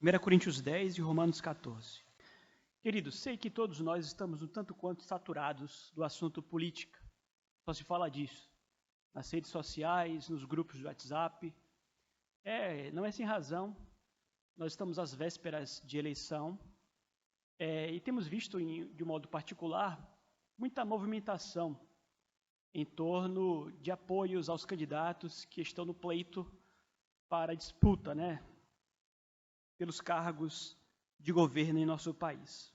1 Coríntios 10 e Romanos 14. Queridos, sei que todos nós estamos um tanto quanto saturados do assunto política. Só se fala disso. Nas redes sociais, nos grupos de WhatsApp. Não é sem razão. Nós estamos às vésperas de eleição. E temos visto, de um modo particular, muita movimentação em torno de apoios aos candidatos que estão no pleito para a disputa, pelos cargos de governo em nosso país.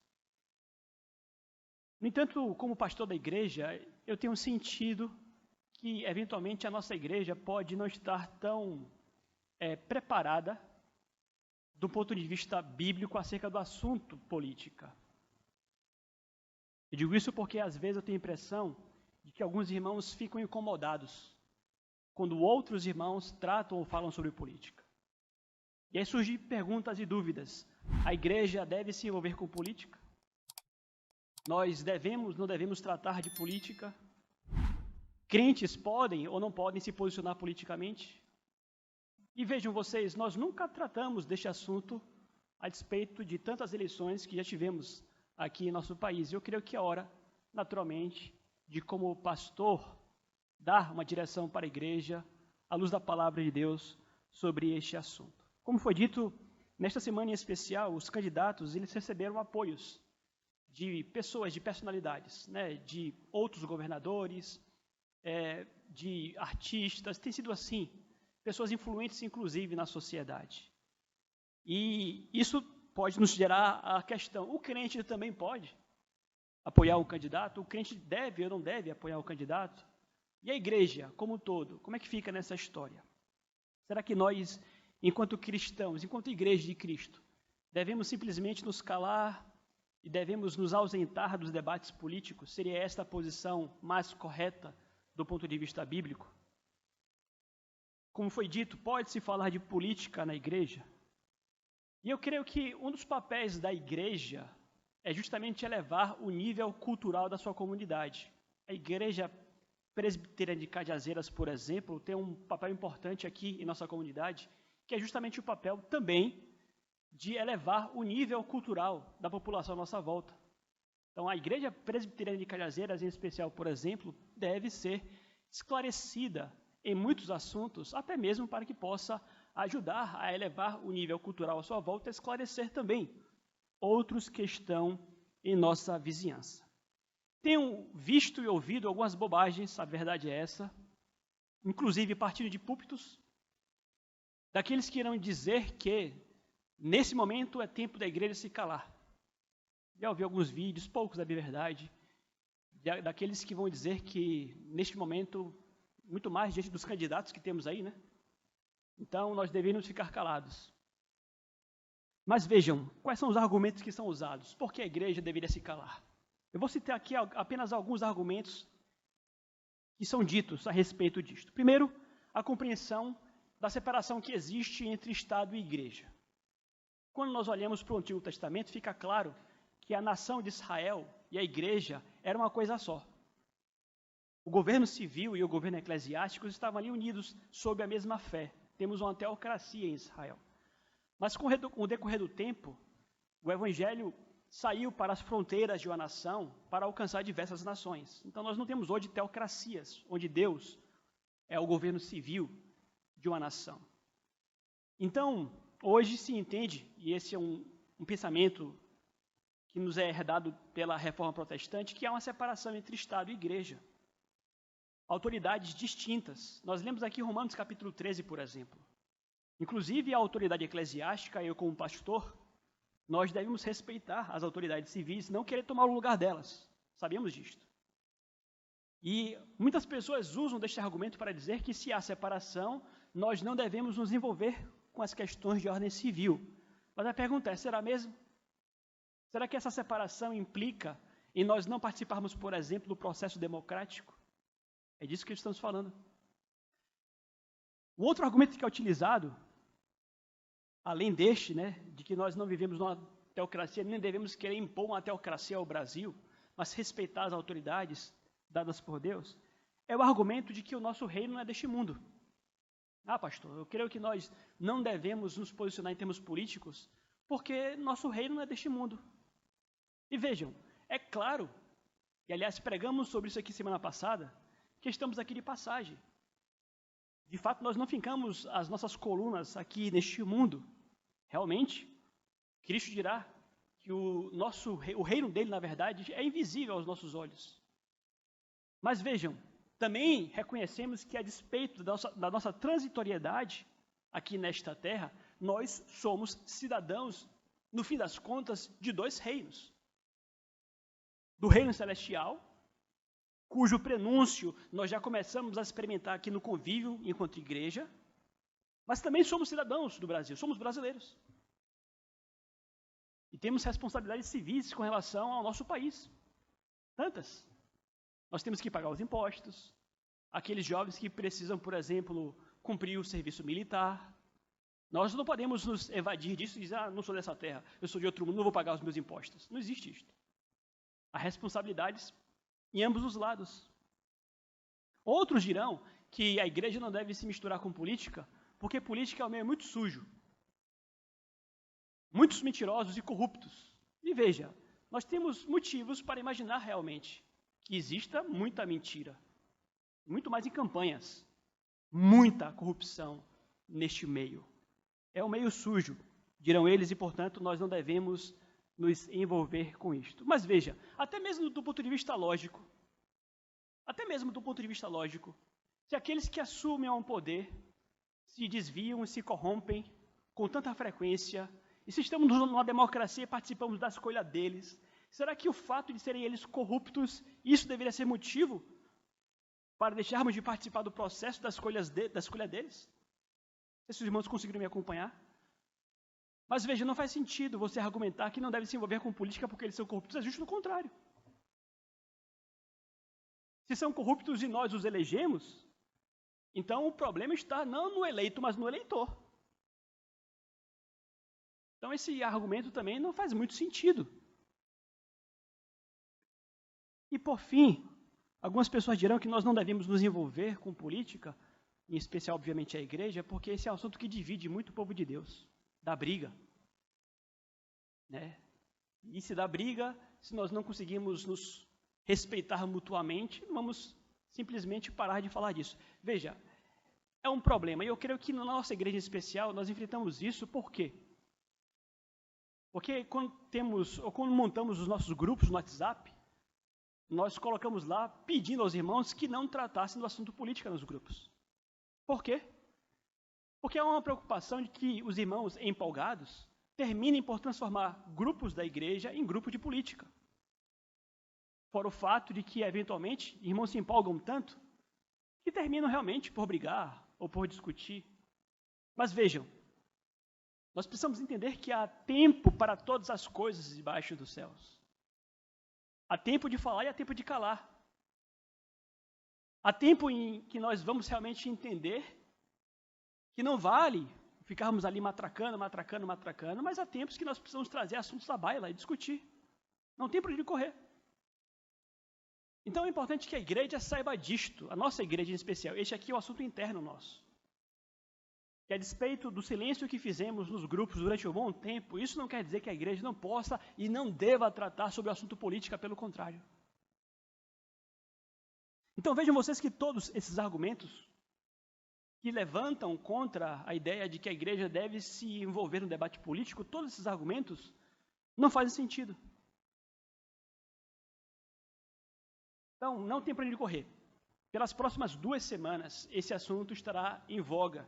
No entanto, como pastor da igreja, eu tenho sentido que, eventualmente, a nossa igreja pode não estar tão preparada do ponto de vista bíblico acerca do assunto política. Eu digo isso porque, às vezes, eu tenho a impressão de que alguns irmãos ficam incomodados quando outros irmãos tratam ou falam sobre política. E aí surgem perguntas e dúvidas. A igreja deve se envolver com política? Nós não devemos tratar de política? Crentes podem ou não podem se posicionar politicamente? E vejam vocês, nós nunca tratamos deste assunto a despeito de tantas eleições que já tivemos aqui em nosso país. Eu creio que é hora, naturalmente, de como pastor, dar uma direção para a igreja, à luz da palavra de Deus, sobre este assunto. Como foi dito, nesta semana em especial, os candidatos eles receberam apoios de pessoas, de personalidades, de outros governadores, de artistas, tem sido assim, pessoas influentes, inclusive, na sociedade. E isso pode nos gerar a questão, o crente também pode apoiar um candidato? O crente deve ou não deve apoiar o candidato? E a igreja, como um todo, como é que fica nessa história? Será que nós, enquanto cristãos, enquanto igreja de Cristo, devemos simplesmente nos calar e devemos nos ausentar dos debates políticos? Seria esta a posição mais correta do ponto de vista bíblico? Como foi dito, pode-se falar de política na igreja? E eu creio que um dos papéis da igreja é justamente elevar o nível cultural da sua comunidade. A igreja presbiteriana de Cajazeiras, por exemplo, tem um papel importante aqui em nossa comunidade, que é justamente o papel também de elevar o nível cultural da população à nossa volta. Então, a igreja presbiteriana de Cajazeiras, em especial, por exemplo, deve ser esclarecida em muitos assuntos, até mesmo para que possa ajudar a elevar o nível cultural à sua volta e esclarecer também outros que estão em nossa vizinhança. Tenho visto e ouvido algumas bobagens, a verdade é essa, inclusive partindo de púlpitos, daqueles que irão dizer que nesse momento é tempo da igreja se calar. Já ouvi alguns vídeos, poucos da verdade, daqueles que vão dizer que neste momento, muito mais diante dos candidatos que temos aí, então nós deveríamos ficar calados. Mas vejam, quais são os argumentos que são usados? Por que a igreja deveria se calar? Eu vou citar aqui apenas alguns argumentos que são ditos a respeito disto. Primeiro, a compreensão da separação que existe entre Estado e igreja. Quando nós olhamos para o Antigo Testamento, fica claro que a nação de Israel e a igreja eram uma coisa só. O governo civil e o governo eclesiástico estavam ali unidos sob a mesma fé. Temos uma teocracia em Israel. Mas com o decorrer do tempo, o evangelho saiu para as fronteiras de uma nação para alcançar diversas nações. Então nós não temos hoje teocracias, onde Deus é o governo civil de uma nação. Então, hoje se entende, e esse é um pensamento que nos é herdado pela Reforma Protestante, que há uma separação entre Estado e Igreja. Autoridades distintas. Nós lemos aqui Romanos capítulo 13, por exemplo. Inclusive a autoridade eclesiástica, eu como pastor, nós devemos respeitar as autoridades civis, não querer tomar o lugar delas. Sabemos disto. E muitas pessoas usam deste argumento para dizer que se há separação, nós não devemos nos envolver com as questões de ordem civil. Mas a pergunta é, será mesmo? Será que essa separação implica em nós não participarmos, por exemplo, do processo democrático? É disso que estamos falando. O outro argumento que é utilizado, além deste, de que nós não vivemos numa teocracia, nem devemos querer impor uma teocracia ao Brasil, mas respeitar as autoridades dadas por Deus, é o argumento de que o nosso reino não é deste mundo. Pastor, eu creio que nós não devemos nos posicionar em termos políticos, porque nosso reino não é deste mundo. E vejam, é claro, e aliás pregamos sobre isso aqui semana passada, que estamos aqui de passagem. De fato, nós não fincamos as nossas colunas aqui neste mundo. Realmente, Cristo dirá que o reino dele, na verdade, é invisível aos nossos olhos. Mas vejam, também reconhecemos que, a despeito da nossa transitoriedade aqui nesta terra, nós somos cidadãos, no fim das contas, de dois reinos. Do reino celestial, cujo prenúncio nós já começamos a experimentar aqui no convívio enquanto igreja, mas também somos cidadãos do Brasil, somos brasileiros. E temos responsabilidades civis com relação ao nosso país. Tantas. Nós temos que pagar os impostos, aqueles jovens que precisam, por exemplo, cumprir o serviço militar. Nós não podemos nos evadir disso e dizer, não sou dessa terra, eu sou de outro mundo, não vou pagar os meus impostos. Não existe isto. Há responsabilidades em ambos os lados. Outros dirão que a igreja não deve se misturar com política, porque política é um meio muito sujo. Muitos mentirosos e corruptos. E veja, nós temos motivos para imaginar realmente que exista muita mentira, muito mais em campanhas, muita corrupção neste meio. É um meio sujo, dirão eles, e portanto nós não devemos nos envolver com isto. Mas veja, até mesmo do ponto de vista lógico, se aqueles que assumem um poder se desviam e se corrompem com tanta frequência, e se estamos numa democracia e participamos da escolha deles, será que o fato de serem eles corruptos, isso deveria ser motivo para deixarmos de participar do processo da escolha deles? Esses irmãos conseguiram me acompanhar? Mas veja, não faz sentido você argumentar que não deve se envolver com política porque eles são corruptos, é justo o contrário. Se são corruptos e nós os elegemos, então o problema está não no eleito, mas no eleitor. Então esse argumento também não faz muito sentido. E por fim, algumas pessoas dirão que nós não devemos nos envolver com política, em especial, obviamente, a igreja, porque esse é um assunto que divide muito o povo de Deus, dá briga. Né? E se dá briga, se nós não conseguimos nos respeitar mutuamente, vamos simplesmente parar de falar disso. Veja, é um problema, e eu creio que na nossa igreja em especial, nós enfrentamos isso, por quê? Porque quando montamos os nossos grupos no WhatsApp, nós colocamos lá pedindo aos irmãos que não tratassem do assunto política nos grupos. Por quê? Porque há uma preocupação de que os irmãos empolgados terminem por transformar grupos da igreja em grupo de política. Fora o fato de que, eventualmente, irmãos se empolgam tanto que terminam realmente por brigar ou por discutir. Mas vejam, nós precisamos entender que há tempo para todas as coisas debaixo dos céus. Há tempo de falar e há tempo de calar. Há tempo em que nós vamos realmente entender que não vale ficarmos ali matracando, mas há tempos que nós precisamos trazer assuntos à baila e discutir. Não tem para onde correr. Então é importante que a igreja saiba disto, a nossa igreja em especial. Este aqui é o assunto interno nosso. Que a despeito do silêncio que fizemos nos grupos durante um bom tempo, isso não quer dizer que a igreja não possa e não deva tratar sobre o assunto política, pelo contrário. Então vejam vocês que todos esses argumentos que levantam contra a ideia de que a igreja deve se envolver no debate político, todos esses argumentos não fazem sentido. Então, não tem para onde correr. Pelas próximas 2 semanas, esse assunto estará em voga.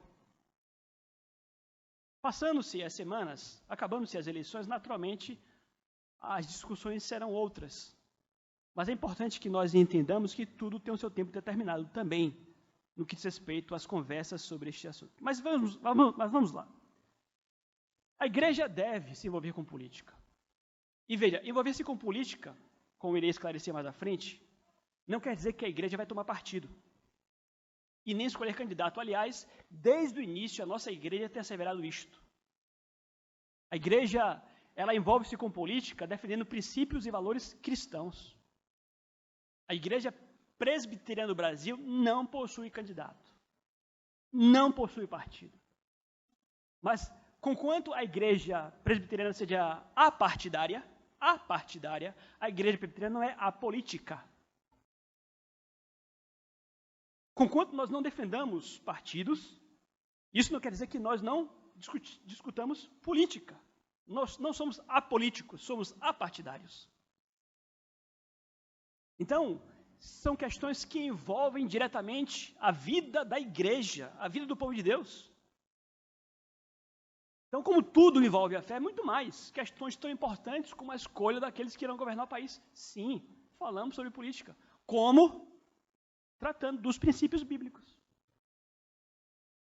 Passando-se as semanas, acabando-se as eleições, naturalmente, as discussões serão outras. Mas é importante que nós entendamos que tudo tem o seu tempo determinado também, no que diz respeito às conversas sobre este assunto. Mas vamos lá. A igreja deve se envolver com política. E veja, envolver-se com política, como irei esclarecer mais à frente, não quer dizer que a igreja vai tomar partido. E nem escolher candidato. Aliás, desde o início, a nossa igreja tem asseverado isto. A igreja, ela envolve-se com política defendendo princípios e valores cristãos. A igreja presbiteriana do Brasil não possui candidato. Não possui partido. Mas conquanto a igreja presbiteriana seja apartidária, a igreja presbiteriana não é apolítica. Conquanto nós não defendamos partidos, isso não quer dizer que nós não discutamos política. Nós não somos apolíticos, somos apartidários. Então, são questões que envolvem diretamente a vida da igreja, a vida do povo de Deus. Então, como tudo envolve a fé, muito mais. Questões tão importantes como a escolha daqueles que irão governar o país. Sim, falamos sobre política. Como? Tratando dos princípios bíblicos.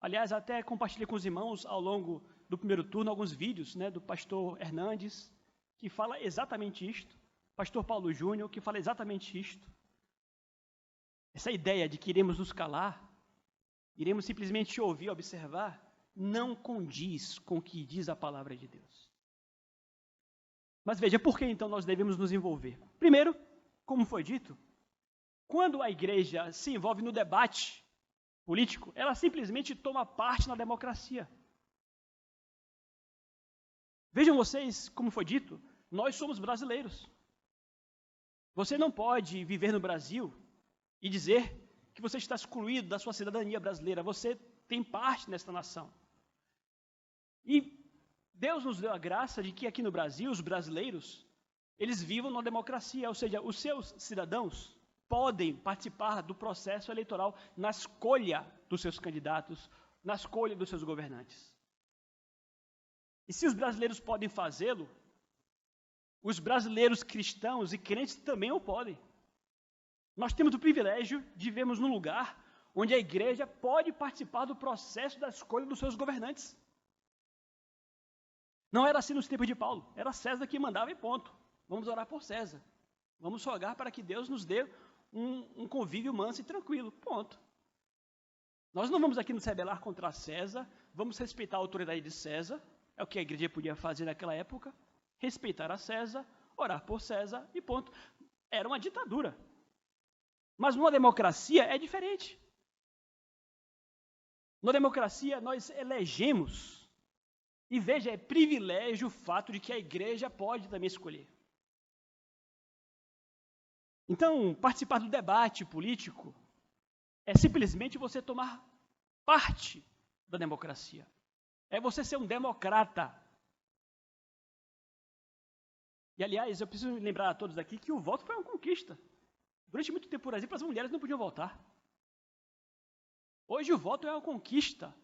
Aliás, até compartilhei com os irmãos ao longo do primeiro turno alguns vídeos, do pastor Hernandes, que fala exatamente isto. Pastor Paulo Júnior, que fala exatamente isto. Essa ideia de que iremos nos calar, iremos simplesmente ouvir, observar, não condiz com o que diz a palavra de Deus. Mas veja, por que então nós devemos nos envolver? Primeiro, como foi dito, quando a igreja se envolve no debate político, ela simplesmente toma parte na democracia. Vejam vocês, como foi dito, nós somos brasileiros. Você não pode viver no Brasil e dizer que você está excluído da sua cidadania brasileira. Você tem parte nesta nação. E Deus nos deu a graça de que aqui no Brasil, os brasileiros, eles vivam na democracia, ou seja, os seus cidadãos podem participar do processo eleitoral na escolha dos seus candidatos, na escolha dos seus governantes. E se os brasileiros podem fazê-lo, os brasileiros cristãos e crentes também o podem. Nós temos o privilégio de vivermos num lugar onde a igreja pode participar do processo da escolha dos seus governantes. Não era assim nos tempos de Paulo, era César que mandava e ponto. Vamos orar por César. Vamos rogar para que Deus nos dê um convívio manso e tranquilo, ponto. Nós não vamos aqui nos rebelar contra César, vamos respeitar a autoridade de César, é o que a igreja podia fazer naquela época, respeitar a César, orar por César e ponto. Era uma ditadura. Mas numa democracia é diferente. Na democracia nós elegemos. E veja, é privilégio o fato de que a igreja pode também escolher. Então, participar do debate político é simplesmente você tomar parte da democracia. É você ser um democrata. E, aliás, eu preciso lembrar a todos aqui que o voto foi uma conquista. Durante muito tempo, por exemplo, as mulheres não podiam votar. Hoje o voto é uma conquista.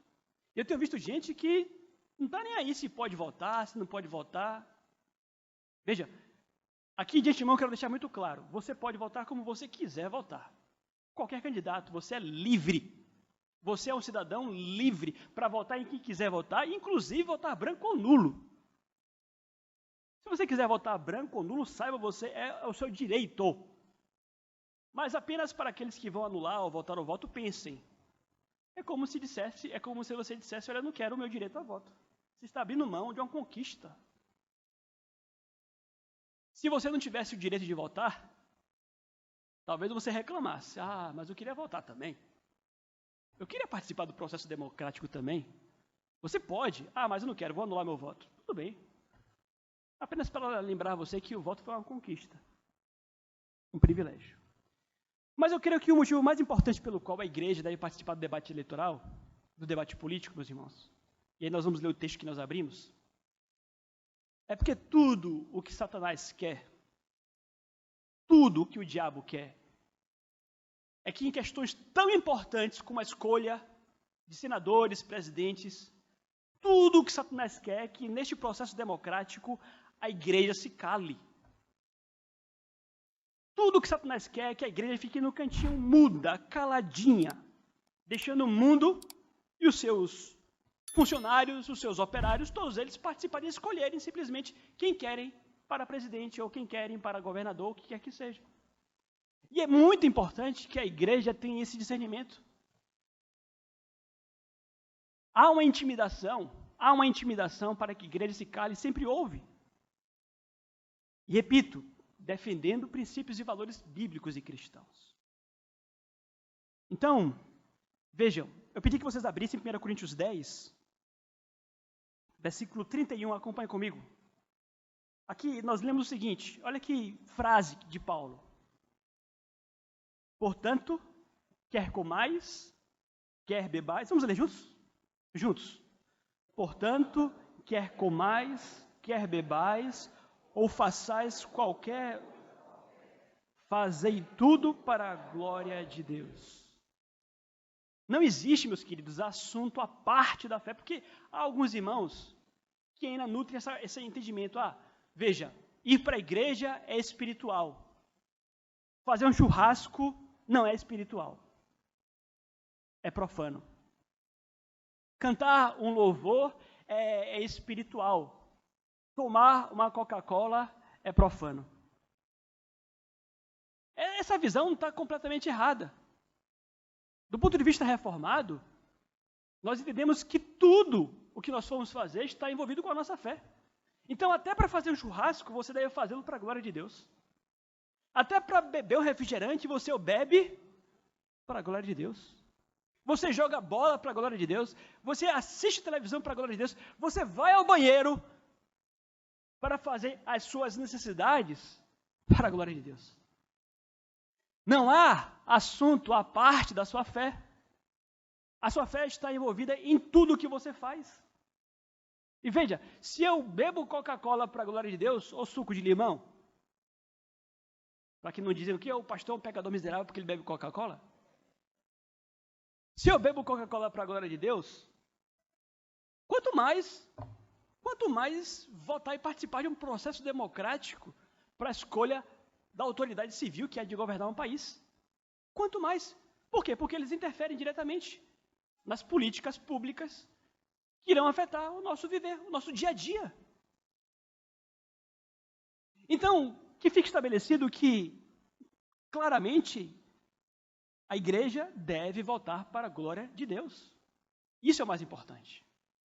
Eu tenho visto gente que não está nem aí se pode votar, se não pode votar. Veja, aqui de antemão eu quero deixar muito claro, você pode votar como você quiser votar. Qualquer candidato, você é livre. Você é um cidadão livre para votar em quem quiser votar, inclusive votar branco ou nulo. Se você quiser votar branco ou nulo, saiba, você é o seu direito. Mas apenas para aqueles que vão anular ou votar o voto, pensem. É como se você dissesse, olha, eu não quero o meu direito a voto. Você está abrindo mão de uma conquista. Se você não tivesse o direito de votar, talvez você reclamasse. Ah, mas eu queria votar também. Eu queria participar do processo democrático também. Você pode. Ah, mas eu não quero, vou anular meu voto. Tudo bem. Apenas para lembrar você que o voto foi uma conquista. Um privilégio. Mas eu creio que o motivo mais importante pelo qual a igreja deve participar do debate eleitoral, do debate político, meus irmãos, e aí nós vamos ler o texto que nós abrimos, é porque tudo o que Satanás quer, tudo o que o diabo quer, é que em questões tão importantes como a escolha de senadores, presidentes, tudo o que Satanás quer é que neste processo democrático a igreja se cale. Tudo o que Satanás quer é que a igreja fique no cantinho muda, caladinha, deixando o mundo e os seus funcionários, os seus operários, todos eles participarem e escolherem simplesmente quem querem para presidente ou quem querem para governador, o que quer que seja. E é muito importante que a igreja tenha esse discernimento. Há uma intimidação para que a igreja se cale, sempre houve. E repito, defendendo princípios e valores bíblicos e cristãos. Então, vejam, eu pedi que vocês abrissem 1 Coríntios 10, versículo 31, acompanhe comigo. Aqui nós lemos o seguinte, olha que frase de Paulo. Portanto, quer comais, quer bebais, vamos ler juntos? Juntos. Portanto, quer comais, quer bebais, ou façais qualquer, fazei tudo para a glória de Deus. Não existe, meus queridos, assunto à parte da fé, porque há alguns irmãos que ainda nutrem esse entendimento. Veja, ir para a igreja é espiritual. Fazer um churrasco não é espiritual. É profano. Cantar um louvor é espiritual. Tomar uma Coca-Cola é profano. Essa visão está completamente errada. Do ponto de vista reformado, nós entendemos que tudo o que nós formos fazer está envolvido com a nossa fé. Então, até para fazer um churrasco, você deve fazê-lo para a glória de Deus. Até para beber um refrigerante, você o bebe para a glória de Deus. Você joga bola para a glória de Deus. Você assiste televisão para a glória de Deus. Você vai ao banheiro para fazer as suas necessidades para a glória de Deus. Não há assunto à parte da sua fé. A sua fé está envolvida em tudo que você faz. E veja, se eu bebo Coca-Cola para a glória de Deus, ou suco de limão, para que não dizem o que o pastor é um pecador miserável porque ele bebe Coca-Cola. Se eu bebo Coca-Cola para a glória de Deus, quanto mais votar e participar de um processo democrático para a escolha da autoridade civil que é de governar um país. Quanto mais. Por quê? Porque eles interferem diretamente nas políticas públicas que irão afetar o nosso viver, o nosso dia a dia. Então, que fique estabelecido que, claramente, a igreja deve voltar para a glória de Deus. Isso é o mais importante.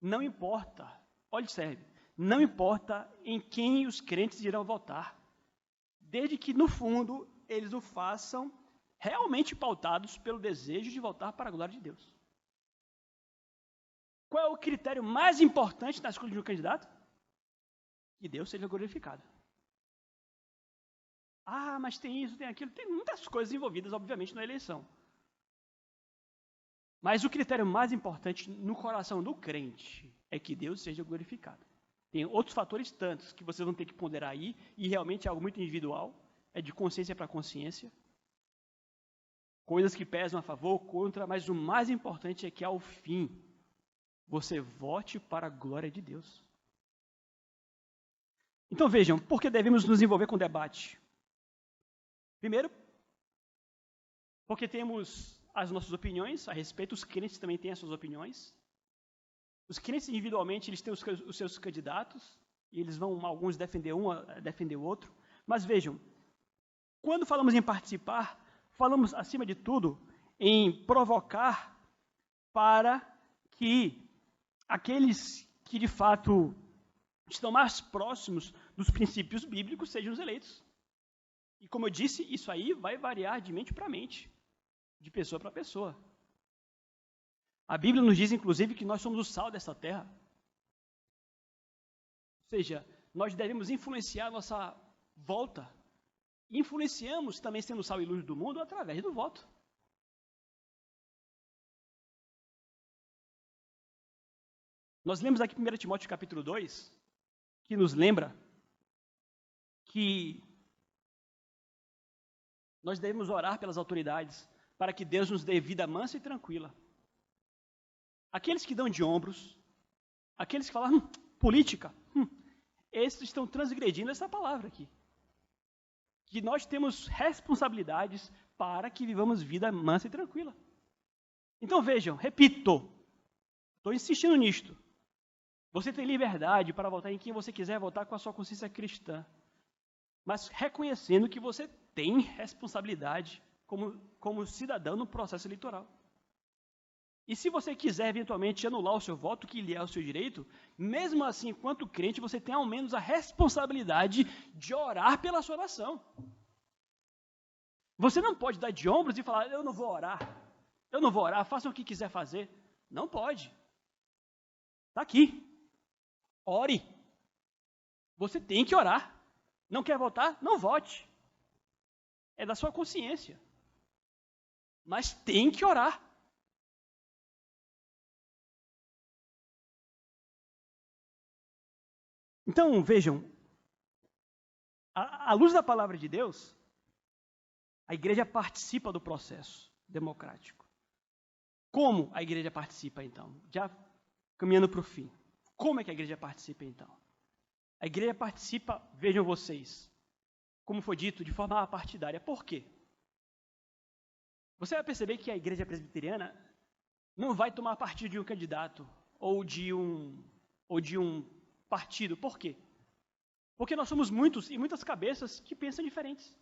Não importa, olhe sério, não importa em quem os crentes irão votar, desde que, no fundo, eles o façam realmente pautados pelo desejo de voltar para a glória de Deus. Qual é o critério mais importante na escolha de um candidato? Que Deus seja glorificado. Mas tem isso, tem aquilo, tem muitas coisas envolvidas, obviamente, na eleição. Mas o critério mais importante no coração do crente é que Deus seja glorificado. Tem outros fatores tantos que vocês vão ter que ponderar aí, e realmente é algo muito individual, é de consciência para consciência. Coisas que pesam a favor ou contra, mas o mais importante é que, ao fim, você vote para a glória de Deus. Então vejam, por que devemos nos envolver com debate? Primeiro, porque temos as nossas opiniões a respeito, os crentes também têm as suas opiniões. Os crentes individualmente, eles têm os seus candidatos, e eles vão, alguns defender um, defender o outro. Mas vejam, quando falamos em participar, falamos, acima de tudo, em provocar para que aqueles que, de fato, estão mais próximos dos princípios bíblicos sejam os eleitos. E, como eu disse, isso aí vai variar de mente para mente, de pessoa para pessoa. A Bíblia nos diz, inclusive, que nós somos o sal dessa terra. Ou seja, nós devemos influenciar a nossa volta. Influenciamos também sendo sal e luz do mundo através do voto. Nós lemos aqui 1 Timóteo capítulo 2, que nos lembra que nós devemos orar pelas autoridades para que Deus nos dê vida mansa e tranquila. Aqueles que dão de ombros, aqueles que falam política, esses estão transgredindo essa palavra aqui. Que nós temos responsabilidades para que vivamos vida mansa e tranquila. Então vejam, repito, estou insistindo nisto. Você tem liberdade para votar em quem você quiser votar com a sua consciência cristã, mas reconhecendo que você tem responsabilidade como cidadão no processo eleitoral. E se você quiser eventualmente anular o seu voto, que lhe é o seu direito, mesmo assim, enquanto crente, você tem ao menos a responsabilidade de orar pela sua nação. Você não pode dar de ombros e falar, eu não vou orar, façam o que quiser fazer. Não pode. Está aqui. Ore. Você tem que orar. Não quer votar? Não vote. É da sua consciência. Mas tem que orar. Então, vejam, à luz da palavra de Deus, a igreja participa do processo democrático. Como a igreja participa, então? Já caminhando para o fim. Como é que a igreja participa, então? A igreja participa, vejam vocês, como foi dito, de forma apartidária. Por quê? Você vai perceber que a igreja presbiteriana não vai tomar partido de um candidato ou de um partido. Por quê? Porque nós somos muitos e muitas cabeças que pensam diferentes.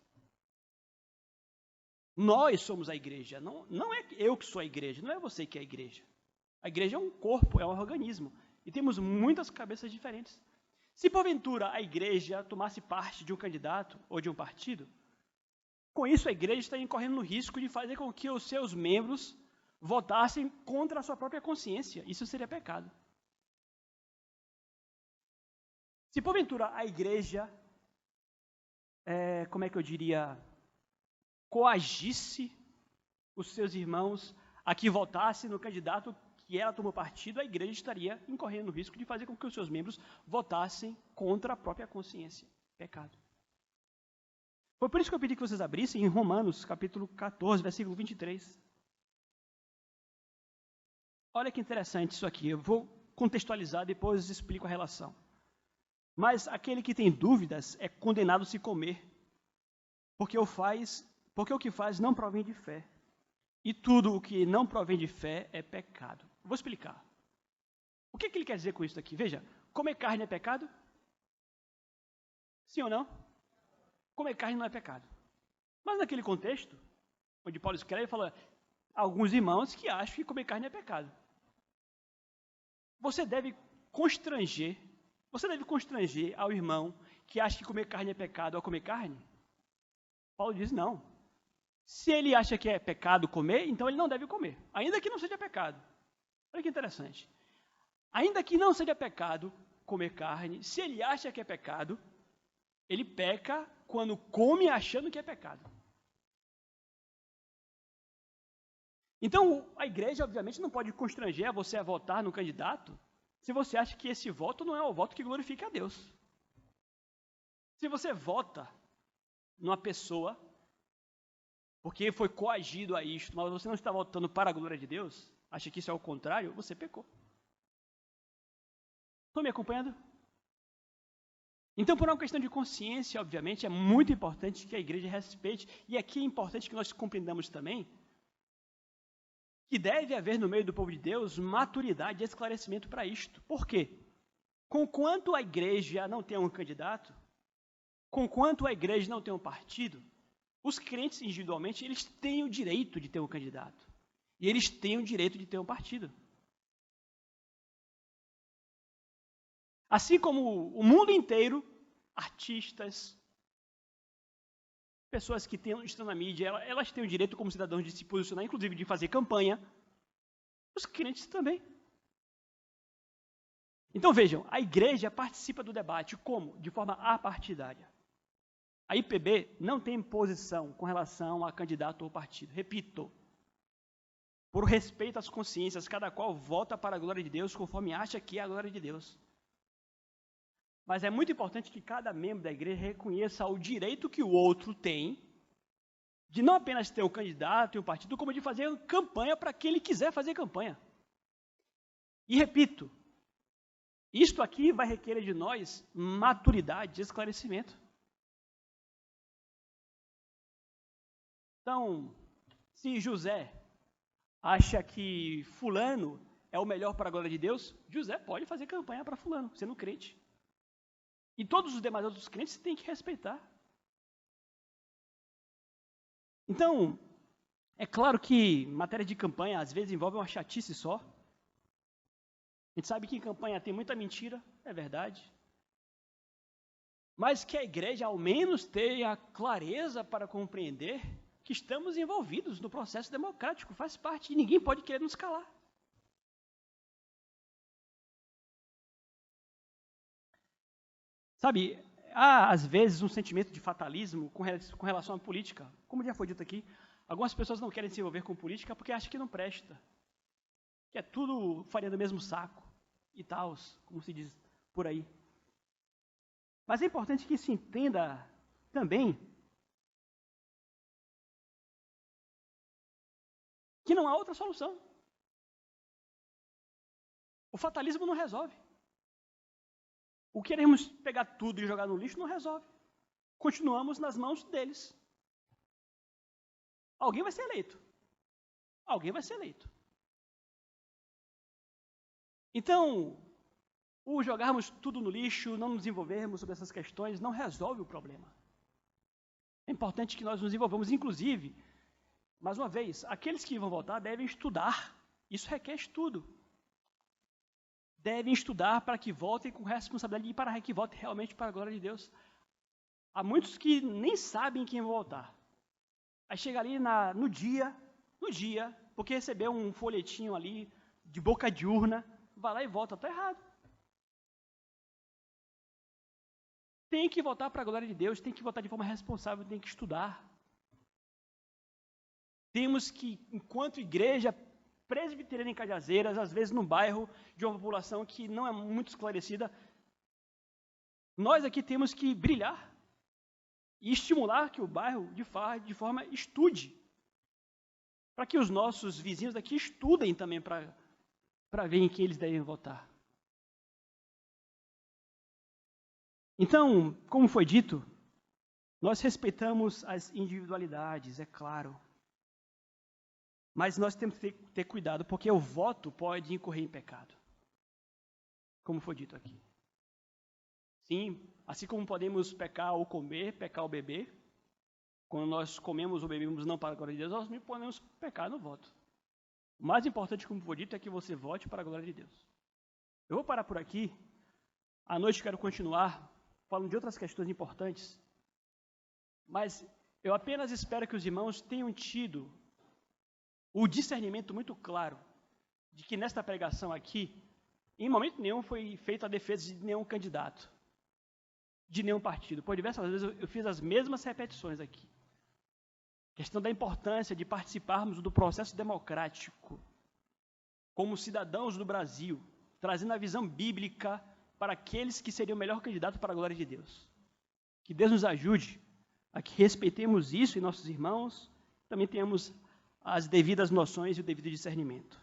Nós somos a igreja, não é eu que sou a igreja, não é você que é a igreja. A igreja é um corpo, é um organismo, e temos muitas cabeças diferentes. Se porventura a igreja tomasse parte de um candidato ou de um partido, com isso a igreja estaria incorrendo no risco de fazer com que os seus membros votassem contra a sua própria consciência. Isso seria pecado. Se porventura a igreja, coagisse os seus irmãos a que votassem no candidato que ela tomou partido, a igreja estaria incorrendo no risco de fazer com que os seus membros votassem contra a própria consciência. Pecado. Foi por isso que eu pedi que vocês abrissem em Romanos, capítulo 14, versículo 23. Olha que interessante isso aqui. Eu vou contextualizar, depois explico a relação. Mas aquele que tem dúvidas é condenado a se comer, porque o que faz não provém de fé. E tudo o que não provém de fé é pecado. Vou explicar. O que ele quer dizer com isso aqui? Veja, comer carne é pecado? Sim ou não? Comer carne não é pecado. Mas naquele contexto, onde Paulo escreve, ele fala, alguns irmãos que acham que comer carne é pecado. Você deve constranger ao irmão que acha que comer carne é pecado ao comer carne? Paulo diz não. Se ele acha que é pecado comer, então ele não deve comer, ainda que não seja pecado. Olha que interessante. Ainda que não seja pecado comer carne, se ele acha que é pecado, ele peca quando come achando que é pecado. Então, a igreja, obviamente, não pode constranger você a votar no candidato se você acha que esse voto não é o voto que glorifica a Deus. Se você vota numa pessoa porque foi coagido a isto, mas você não está votando para a glória de Deus, acha que isso é o contrário, você pecou. Estão me acompanhando? Então, por uma questão de consciência, obviamente, é muito importante que a igreja respeite, e aqui é importante que nós compreendamos também que deve haver no meio do povo de Deus maturidade e esclarecimento para isto. Por quê? Conquanto a igreja não tem um candidato, conquanto a igreja não tem um partido, os crentes individualmente, eles têm o direito de ter um candidato. E eles têm o direito de ter um partido. Assim como o mundo inteiro, artistas, pessoas que estão na mídia, elas têm o direito como cidadãos de se posicionar, inclusive de fazer campanha. Os crentes também. Então vejam, a igreja participa do debate como? De forma apartidária. A IPB não tem posição com relação a candidato ou partido. Repito, por respeito às consciências, cada qual vota para a glória de Deus conforme acha que é a glória de Deus. Mas é muito importante que cada membro da igreja reconheça o direito que o outro tem de não apenas ter um candidato e um partido, como de fazer campanha para quem ele quiser fazer campanha. E repito, isto aqui vai requerer de nós maturidade e esclarecimento. Então, se José acha que fulano é o melhor para a glória de Deus, José pode fazer campanha para fulano, sendo crente. E todos os demais outros crentes têm que respeitar. Então, é claro que matéria de campanha às vezes envolve uma chatice só. A gente sabe que em campanha tem muita mentira, é verdade. Mas que a igreja ao menos tenha clareza para compreender que estamos envolvidos no processo democrático, faz parte, e ninguém pode querer nos calar. Sabe, há às vezes um sentimento de fatalismo com relação à política. Como já foi dito aqui, algumas pessoas não querem se envolver com política porque acham que não presta, que é tudo farinha do mesmo saco e tal, como se diz por aí. Mas é importante que se entenda também que não há outra solução. O fatalismo não resolve. O queremos pegar tudo e jogar no lixo não resolve. Continuamos nas mãos deles. Alguém vai ser eleito. Alguém vai ser eleito. Então, o jogarmos tudo no lixo, não nos envolvermos sobre essas questões, não resolve o problema. É importante que nós nos envolvamos, inclusive, mais uma vez, aqueles que vão votar devem estudar. Isso requer estudo. Devem estudar para que votem com responsabilidade e para que votem realmente para a glória de Deus. Há muitos que nem sabem quem vão votar. Aí chega ali no dia, porque recebeu um folhetinho ali de boca de urna, vai lá e vota, está errado. Tem que votar para a glória de Deus, tem que votar de forma responsável, tem que estudar. Temos que, enquanto igreja presbiteriana em Cajazeiras, às vezes no bairro de uma população que não é muito esclarecida, nós aqui temos que brilhar e estimular que o bairro, de forma, estude, para que os nossos vizinhos daqui estudem também para ver em quem eles devem votar. Então, como foi dito, nós respeitamos as individualidades, é claro. Mas nós temos que ter cuidado, porque o voto pode incorrer em pecado. Como foi dito aqui. Sim, assim como podemos pecar ou comer, pecar ou beber, quando nós comemos ou bebemos não para a glória de Deus, nós não podemos pecar no voto. O mais importante, como foi dito, é que você vote para a glória de Deus. Eu vou parar por aqui. À noite quero continuar falando de outras questões importantes, mas eu apenas espero que os irmãos tenham tido o discernimento muito claro de que nesta pregação aqui, em momento nenhum foi feita a defesa de nenhum candidato, de nenhum partido. Por diversas vezes eu fiz as mesmas repetições aqui. Questão da importância de participarmos do processo democrático como cidadãos do Brasil, trazendo a visão bíblica para aqueles que seriam o melhor candidato para a glória de Deus. Que Deus nos ajude a que respeitemos isso em nossos irmãos, também tenhamos as devidas noções e o devido discernimento.